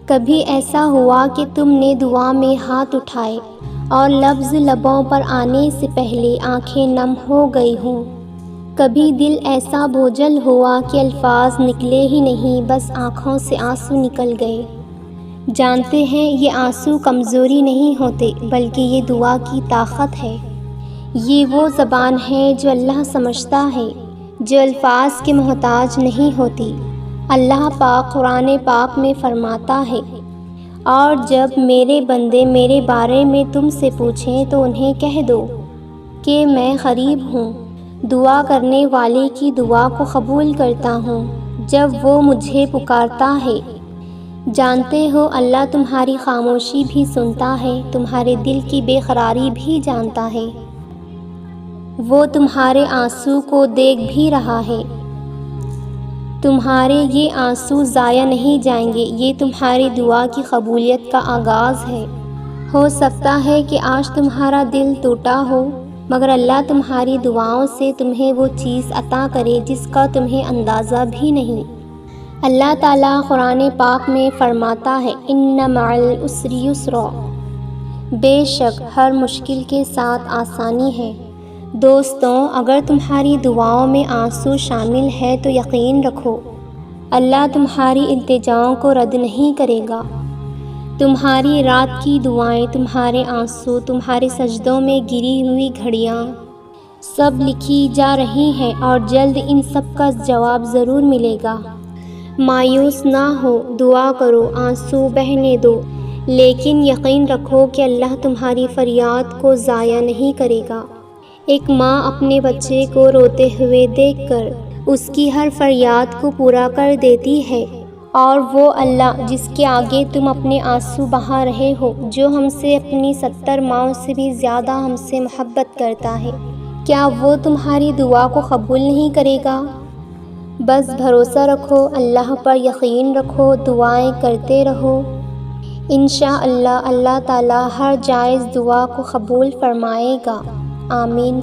کبھی ایسا ہوا کہ تم نے دعا میں ہاتھ اٹھائے اور لفظ لبوں پر آنے سے پہلے آنکھیں نم ہو گئی ہوں؟ کبھی دل ایسا بوجھل ہوا کہ الفاظ نکلے ہی نہیں، بس آنکھوں سے آنسو نکل گئے؟ جانتے ہیں یہ آنسو کمزوری نہیں ہوتے، بلکہ یہ دعا کی طاقت ہے۔ یہ وہ زبان ہے جو اللہ سمجھتا ہے، جو الفاظ کے محتاج نہیں ہوتی۔ اللہ پاک قرآن پاک میں فرماتا ہے، اور جب میرے بندے میرے بارے میں تم سے پوچھیں تو انہیں کہہ دو کہ میں قریب ہوں، دعا کرنے والے کی دعا کو قبول کرتا ہوں جب وہ مجھے پکارتا ہے۔ جانتے ہو اللہ تمہاری خاموشی بھی سنتا ہے، تمہارے دل کی بے قراری بھی جانتا ہے، وہ تمہارے آنسو کو دیکھ بھی رہا ہے۔ تمہارے یہ آنسو ضائع نہیں جائیں گے، یہ تمہاری دعا کی قبولیت کا آغاز ہے۔ ہو سکتا ہے کہ آج تمہارا دل ٹوٹا ہو، مگر اللہ تمہاری دعاؤں سے تمہیں وہ چیز عطا کرے جس کا تمہیں اندازہ بھی نہیں۔ اللہ تعالیٰ قرآن پاک میں فرماتا ہے، اِنَّ مَعَ الْعُسْرِ یُسْرًا، بے شک ہر مشکل کے ساتھ آسانی ہے۔ دوستوں، اگر تمہاری دعاؤں میں آنسو شامل ہے تو یقین رکھو اللہ تمہاری التجاؤں کو رد نہیں کرے گا۔ تمہاری رات کی دعائیں، تمہارے آنسو، تمہارے سجدوں میں گری ہوئی گھڑیاں سب لکھی جا رہی ہیں، اور جلد ان سب کا جواب ضرور ملے گا۔ مایوس نہ ہو، دعا کرو، آنسو بہنے دو، لیکن یقین رکھو کہ اللہ تمہاری فریاد کو ضائع نہیں کرے گا۔ ایک ماں اپنے بچے کو روتے ہوئے دیکھ کر اس کی ہر فریاد کو پورا کر دیتی ہے، اور وہ اللہ جس کے آگے تم اپنے آنسو بہا رہے ہو، جو ہم سے اپنی 70 ماؤں سے بھی زیادہ ہم سے محبت کرتا ہے، کیا وہ تمہاری دعا کو قبول نہیں کرے گا؟ بس بھروسہ رکھو، اللہ پر یقین رکھو، دعائیں کرتے رہو، انشاءاللہ اللہ تعالیٰ ہر جائز دعا کو قبول فرمائے گا۔ آمین۔